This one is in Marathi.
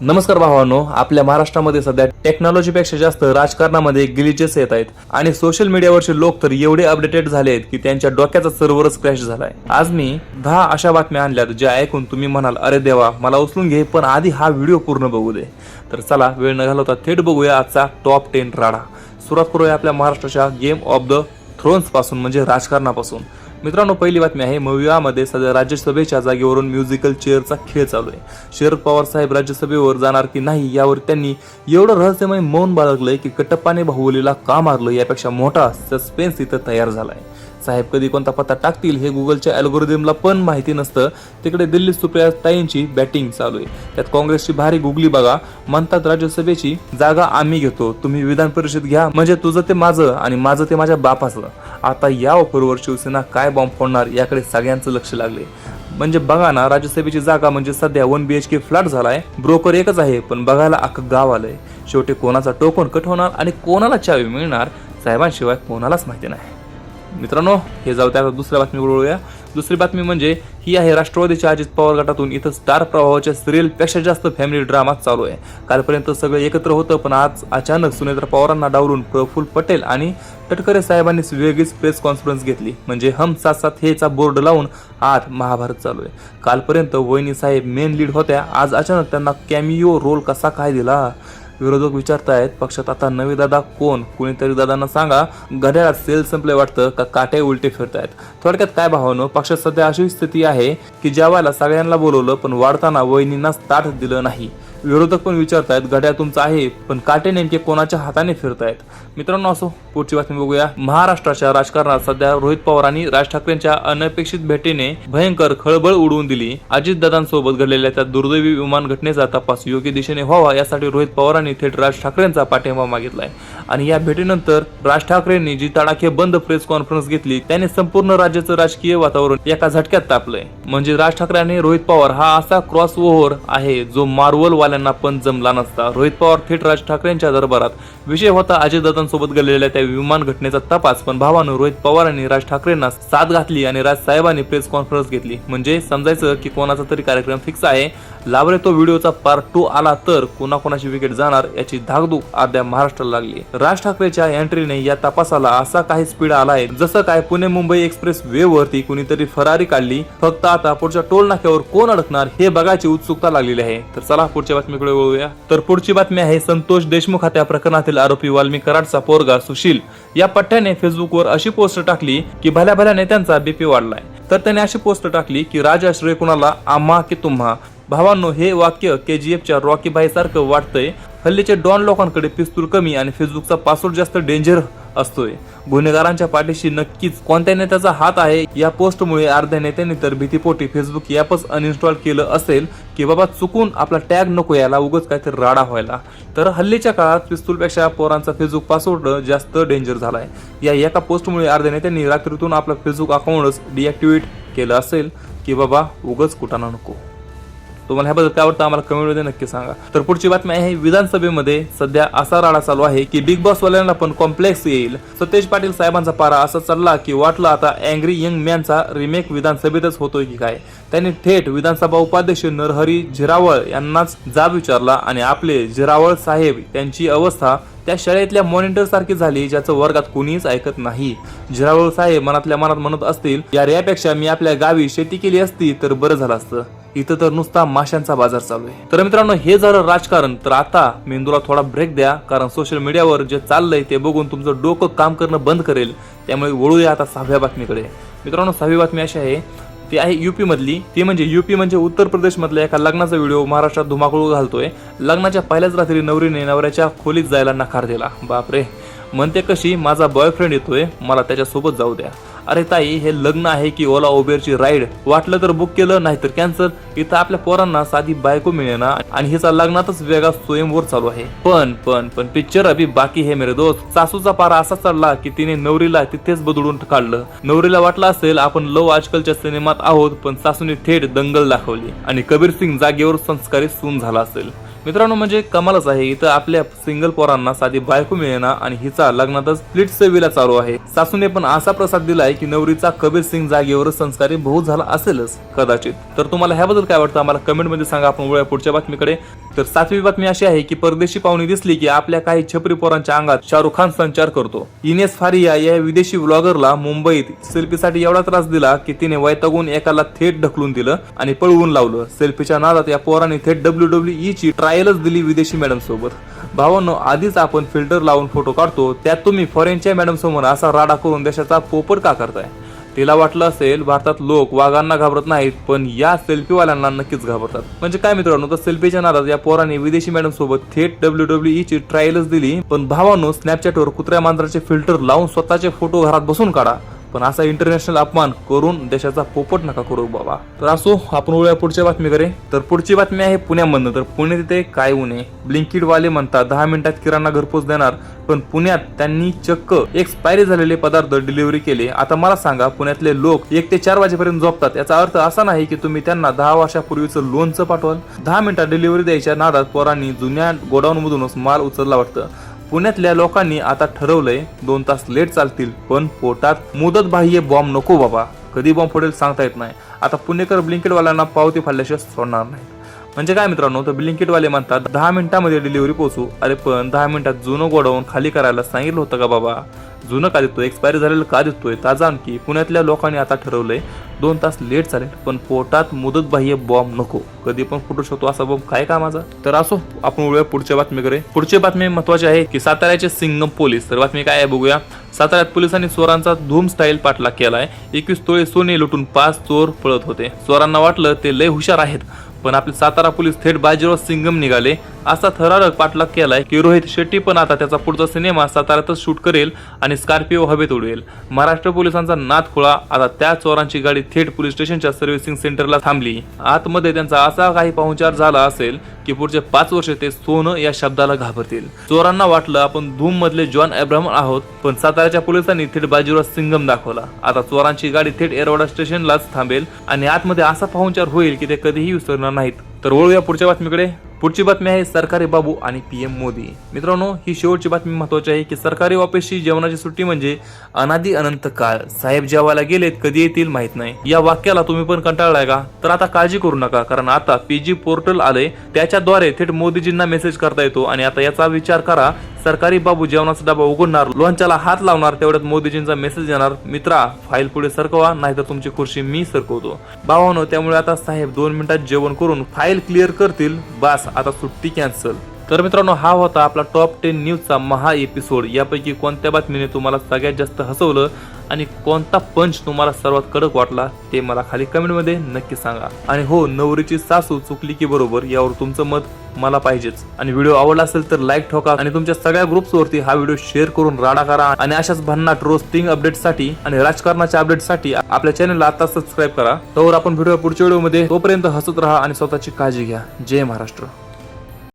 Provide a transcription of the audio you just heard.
नमस्कार भावांनो, आपल्या महाराष्ट्रामध्ये सध्या टेक्नॉलॉजीपेक्षा जास्त राजकारणामध्ये ग्लिचेस येत आहेत आणि सोशल मीडियावरचे लोक तर एवढे अपडेटेड झाले आहेत की त्यांच्या डोक्याचा सर्व्हरच क्रॅश झालाय। आज मी 10 अशा बातम्या आणल्यात ज्या ऐकून तुम्ही म्हणाल अरे देवा मला उचलून घे, पण आधी हा व्हिडिओ पूर्ण बघू दे। तर चला वेळ न घालवता थेट बघूया आजचा टॉप 10 राडा। सुरुवात करूया आपल्या महाराष्ट्राच्या गेम ऑफ द थ्रोन्स पासून म्हणजे राजकारणापासून। मित्रांनो, पहिली बातमी आहे मवियामध्ये सध्या राज्यसभेच्या जागेवरून म्युझिकल चेअरचा खेळ चालू आहे। शरद पवार साहेब राज्यसभेवर जाणार की नाही यावर त्यांनी एवढं रहस्यमय मौन बाळगलंय की कटप्पाने बाहुबलीला का मारलं यापेक्षा मोठा सस्पेन्स इथं तयार झालाय। साहेब कधी कोणता पत्ता टाकतील हे गुगलच्या अल्गोरिदमला पण माहिती नसतं। तिकडे दिल्लीत सुप्रियाताईंची बॅटिंग चालू आहे, त्यात काँग्रेसची भारी गुगली बघा। म्हणतात राज्यसभेची जागा आम्ही घेतो, तुम्ही विधान परिषद घ्या, म्हणजे तुझं ते माझं आणि माझं ते माझ्या बापाचं। आता या ऑफरवर शिवसेना काय बॉम्ब फोडणार याकडे सगळ्यांचं लक्ष लागले। म्हणजे बघा ना, राज्यसभेची जागा म्हणजे सध्या 1 BHK फ्लॅट झालाय, ब्रोकर एकच आहे पण बघायला अख्खं गाव आलंय। शेवटी कोणाचा टोकन कट होणार आणि कोणाला चावी मिळणार साहेबांशिवाय कोणालाच माहिती नाही। मित्रांनो, हे जाऊ त्या दुसऱ्या बातमीवर वळूया। दुसरी बातमी म्हणजे ही आहे राष्ट्रवादीच्या अजित पवार गटातून इथं स्टार प्रवाहाच्या सिरियल पेक्षा जास्त फॅमिली ड्रामा चालू आहे। कालपर्यंत सगळं एकत्र होतं, पण आज अचानक सुनेत्रा पवारांना डावरून प्रफुल्ल पटेल आणि तटकरे साहेबांनी वेगळीच प्रेस कॉन्फरन्स घेतली। म्हणजे हम साथ साथ हेचा बोर्ड लावून आज महाभारत चालू आहे। कालपर्यंत वहिनी साहेब मेन लीड होत्या, आज अचानक त्यांना कॅमियो रोल कसा काय दिला? विरोधक विचारतायत पक्षात आता नवे दादा कोण? कुणीतरी दादांना सांगा घड्याळात सेल संपले वाटतं का काटे उलटे फिरतायत। थोडक्यात काय भावानो, पक्षात सध्या अशी स्थिती आहे की जेवायला सगळ्यांना बोलवलं पण वाढताना वहिनींना ताट दिलं नाही। विरोधक पण विचारतायत घड्याळ तुमचं आहे पण काटे नेमके कोणाच्या हाताने फिरतायत। मित्रांनो, असो पुढची बातमी बघूया। महाराष्ट्राच्या राजकारणात सध्या रोहित पवार आणि राज ठाकरेंच्या अनपेक्षित भेटीने भयंकर खळबळ उडवून दिली। अजितदादांसोबत घडलेल्या त्या दुर्दैवी विमान घटनेचा तपास योग्य दिशेने व्हावा यासाठी रोहित पवारांनी थेट राज ठाकरेंचा पाठिंबा मागितलाय। आणि या भेटीनंतर राज ठाकरेंनी जी तडाखे बंद प्रेस कॉन्फरन्स घेतली त्याने संपूर्ण राज्याचं राजकीय वातावरण एका झटक्यात तापलंय। म्हणजे राज ठाकरे आणि रोहित पवार हा असा क्रॉस ओव्हर आहे जो मार्वल वाल्यांना पण जमला नसता। रोहित पवार थेट राज ठाकरेंच्या दरबारात। विषय होता अजितदादांसोबत घडलेल्या त्या विमान घटनेचा तपास, पण भावानं रोहित पवारांनी राज ठाकरेंना साथ घातली आणि राज साहेबांनी प्रेस कॉन्फरन्स घेतली। म्हणजे समजायचं की कोणाचा तरी कार्यक्रम फिक्स आहे। लावरे तो व्हिडिओचा पार्ट 2 आला तर कोणाकोणाची विकेट जाणार याची धाकधूक अर्ध्या महाराष्ट्राला लागली। राज ठाकरेच्या एंट्रीने या तपासाला असा काही स्पीड आलाय जसं काय पुणे मुंबई एक्सप्रेस वे वरती कुणीतरी फरारी काढली। फक्त आता पुढच्या टोल नाक्यावर कोण अडकणार हे बघायची उत्सुकता लागलेली आहे। तर चला पुढच्या बातमीकडे वळूया। तर पुढची बातमी आहे संतोष देशमुख हत्या प्रकरणातील आरोपी वाल्मी कराडचा पोरगा सुशील या पठ्ठ्याने फेसबुकवर अशी पोस्ट टाकली की भल्या भल्या नेत्यांचा बीपी वाढलाय। तर त्याने अशी पोस्ट टाकली की राज आश्रय कुणाला आम्हा की तुम्हा। भावांनो, हे वाक्य KGFच्या रॉकी भाई सारखं वाटतंय। हल्लीचे डॉन लोकांकडे पिस्तूल कमी आणि फेसबुकचा पासवर्ड जास्त डेंजर असतोय। गुन्हेगारांच्या पाठीशी नक्कीच कोणत्या नेत्याचा हात आहे या पोस्टमुळे अर्ध्या नेत्यांनी तर भीतीपोटी फेसबुक ॲपच अनइन्स्टॉल केलं असेल की बाबा चुकून आपला टॅग नको यायला, उगाच काहीतरी राडा व्हायला। तर हल्लीच्या काळात पिस्तूलपेक्षा पोरांचा फेसबुक पासवर्ड जास्त डेंजर झालाय। या एका पोस्टमुळे अर्ध्या नेत्यांनी रात्रीतून आपला फेसबुक अकाउंटच डिॲक्टिव्हेट केलं असेल की बाबा उगाच कुटाणा नको। तुम्हाला ह्याबद्दल काय वाटतं आम्हाला कमेंटमध्ये नक्की सांगा। तर पुढची बातमी आहे विधानसभेमध्ये सध्या असा राडा चालू आहे की बिग बॉस वाल्यांना पण कॉम्प्लेक्स येईल। सतेज पाटील साहेबांचा पारा असा चालला की वाटलं आता अँग्री यंग मॅनचा रिमेक विधानसभेतच होतोय की काय। त्यांनी थेट विधानसभा उपाध्यक्ष नरहरी झिरावळ यांनाच जाब विचारला आणि आपले झिरावळ साहेब त्यांची अवस्था त्या शाळेतल्या मॉनिटर सारखी झाली ज्याचं वर्गात कोणीच ऐकत नाही। झिरावळ साहेब मनातल्या मनात म्हणत असतील यार यापेक्षा मी आपल्या गावी शेती केली असती तर बरं झालं असतं, इथं तर नुसता माशांचा बाजार चालू आहे। तर मित्रांनो, हे झालं राजकारण। तर आता मेंदूला थोडा ब्रेक द्या, कारण सोशल मीडियावर जे चाललंय ते बघून तुमचं डोकं काम करणं बंद करेल। त्यामुळे वळूया आता 6व्या बातमीकडे। मित्रांनो, 6वी बातमी अशी आहे ती आहे यूपी मधली। ती म्हणजे यूपी म्हणजे उत्तर प्रदेश मधल्या एका लग्नाचा व्हिडिओ महाराष्ट्रात धुमाकूळ घालतोय। लग्नाच्या पहिल्याच रात्री नवरीने नवऱ्याच्या खोलीत जायला नकार दिला। बापरे, म्हणते कशी माझा बॉयफ्रेंड येतोय मला त्याच्यासोबत जाऊ द्या। अरे ताई, हे लग्न आहे की ओला उबेरची राईड? वाटलं तर बुक केलं, नाहीतर कॅन्सल। इथं आपल्या पोरांना साधी बायको मिळेना आणि हिचा लग्नातच वेगळा स्वयंवर चालू आहे। पण पण पण पिक्चर अभी बाकी है मेरे दोस्त। सासूचा पारा असा चढला की तिने नवरीला तिथेच बदलून काढलं। नवरीला वाटलं असेल आपण लव आजकालच्या सिनेमात आहोत, पण सासूने थेट दंगल दाखवली आणि कबीर सिंग जागेवर संस्कारी सून झाला असेल। मित्रांनो, म्हणजे कमालच आहे। इथं आपल्या सिंगल पोरांना साधी बायको मिळेना आणि हिचा लग्नातच स्प्लिट सेवीला चालू आहे। सासूने पण असा प्रसाद दिलाय की नवरीचा कबीर सिंग जागेवर संस्कारी भाऊ झाला असेलच कदाचित। तर तुम्हाला ह्याबद्दल काय वाटतं आम्हाला कमेंट मध्ये सांगा। आपण वळूया पुढच्या बातमीकडे। तर 7वी बातमी अशी आहे की परदेशी पाहुणी दिसली की आपल्या काही छपरी पोरांच्या अंगात शाहरुख खान संचार करतो. इनेस फारिया या विदेशी व्लॉगरला मुंबईत सेल्फीसाठी एवढा त्रास दिला की तिने वैतागून एकाला थेट ढकलून दिलं आणि पळवून लावलं. सेल्फीच्या नादात या पोराने थेट WWE ची ट्रायलच दिली विदेशी मॅडम सोबत. भावांनो, आधीच आपण फिल्टर लावून फोटो काढतो, त्यात तुम्ही फॉरेनच्या मॅडम समोर असा राडा करून देशाचा पोपट का करताय? तिला वाटलं असेल भारतात लोक वाघांना घाबरत नाहीत, पण या सेल्फीवाल्यांना नक्कीच घाबरतात. म्हणजे काय मित्रांनो, तर सेल्फीच्या नादात या पोराने विदेशी मॅडम सोबत थेट WWE ची ट्रायलच दिली. पण भावांनो, स्नॅपचॅटवर कुत्र्या मांजराचे फिल्टर लावून स्वतःचे फोटो घरात बसून काढा, पण असा इंटरनॅशनल अपमान करून देशाचा पोपट नका करू बाबा. तर असो, आपण वळूया पुढच्या बातमीकडे. तर पुढची बातमी आहे पुण्यामधनं. तर पुणे तिथे काय उणे. ब्लिंकिट वाले म्हणतात 10 मिनिटात किराणा घरपोच देणार, पण पुण्यात त्यांनी चक्क एक्सपायरी झालेले पदार्थ डिलिव्हरी केले. आता मला सांगा, पुण्यातले लोक 1 ते 4 वाजेपर्यंत झोपतात, याचा अर्थ असा नाही की तुम्ही त्यांना 10 वर्षापूर्वीचं लोणचं पाठवाल. 10 मिनिटात डिलिव्हरी द्यायच्या नादात पोरांनी जुन्या गोडाऊन मधूनच माल उचलला वाटतं. पुण्यातल्या लोकांनी आता ठरवलंय 2 तास लेट चालतील, पण पोटात मुदत बाह्य बॉम्ब नको बाबा. कधी बॉम्ब फोडेल सांगता येत नाही. आता पुणेकर ब्लिंकिटवाल्यांना पावती फाडल्याशिवाय सोडणार नाही. म्हणजे काय मित्रांनो, तर ब्लिंकिटवाले म्हणतात 10 मिनिटांमध्ये डिलिव्हरी पोहोचू. अरे पण 10 मिनिटात जुनं गोडाऊन खाली करायला सांगितलं होतं का बाबा? जुनं का देतोय, एक्सपायरी झालेलं का देतोय? ताजा आणखी पुण्यातल्या लोकांनी आता ठरवलंय 2 तास लेट चालेल, पण पोटात मुदत बाह्य बॉम्ब नको. कधी पण फुटू शकतो असा बॉम्ब, काय कामाचा? तर असो, आपण वळूया पुढच्या बातमीकडे. पुढची बातमी महत्वाची आहे की साताऱ्याचे सिंगम पोलीस. तर बातमी काय आहे बघूया. साताऱ्यात पोलिसांनी चोरांचा धूम स्टाईल पाठलाग केलाय. 21 तोळे सोने लुटून 5 चोर पळत होते. चोरांना वाटलं ते लय हुशार आहेत, पण आपले सातारा पोलीस थेट बाजीराव सिंगम निघाले. असा थरारक पाठलाग केलाय की रोहित शेट्टी पण आता त्याचा पुढचा सिनेमा साताऱ्यातच शूट करेल आणि स्कॉर्पिओ हवेत उडवेल. महाराष्ट्र पोलिसांचा नादखुळा. आता त्या चोरांची गाडी थेट पोलीस स्टेशनच्या सर्व्हिसिंग सेंटरला थांबली. आतमध्ये त्यांचा असा काही पाहुणचार झाला असेल की पुढचे 5 वर्ष ते सोनं या शब्दाला घाबरतील. चोरांना वाटलं आपण धूम मधले जॉन अब्राहम आहोत, पण साताऱ्याच्या पोलिसांनी थेट बाजीराव सिंगम दाखवला. आता चोरांची गाडी थेट एरवाडा स्टेशनलाच थांबेल आणि आतमध्ये असा पाहुणचार होईल की ते कधीही विसरणार नाहीत. तर वळूया पुढच्या बातमीकडे. पुढची बातमी आहे सरकारी बाबू आणि PM मोदी. मित्रांनो, ही शेवटची बातमी महत्वाची आहे की सरकारी ऑफिसची जेवणाची सुट्टी म्हणजे अनादी अनंत काळ. साहेब जेवायला गेलेत, कधी येतील माहित नाही. या वाक्याला तुम्ही पण कंटाळलाय का? तर आता काळजी करू नका, कारण आता PG पोर्टल आले, त्याच्याद्वारे थेट मोदीजींना मेसेज करता येतो. आणि आता याचा विचार करा, सरकारी बाबू जेवणाचा डबा उघडणार, लोणच्याला हात लावणार, तेवढ्यात मोदीजींचा मेसेज येणार, मित्रा फाईल पुढे सरकवा, नाहीतर तुमची खुर्ची मी सरकवतो. भावानो, त्यामुळे आता साहेब 2 मिनिटात जेवण करून फाईल क्लिअर करतील. बस, आता सुट्टी कॅन्सल. तर मित्रांनो, हा होता आपला टॉप 10 न्यूजचा महा एपिसोड. यापैकी कोणत्या बातमीने तुम्हाला सगळ्यात जास्त हसवलं आणि कोणता पंच तुम्हाला सर्वात कडक वाटला ते मला खाली कमेंटमध्ये नक्की सांगा. आणि हो, नवरीची सासू चुकली की बरोबर, यावर तुमचं मत मला पाहिजेच. आणि व्हिडिओ आवडला असेल तर लाईक ठोका आणि तुमच्या सगळ्या ग्रुप्सवरती हा व्हिडिओ शेअर करून राडा करा. आणि अशाच भन्नाट रोस्टिंग अपडेटसाठी आणि राजकारणाच्या अपडेटसाठी आपल्या चॅनलला आता सबस्क्राईब करा. तर आपण व्हिडिओ पुढच्या व्हिडिओमध्ये. तोपर्यंत हसत राहा आणि स्वतःची काळजी घ्या. जय महाराष्ट्र.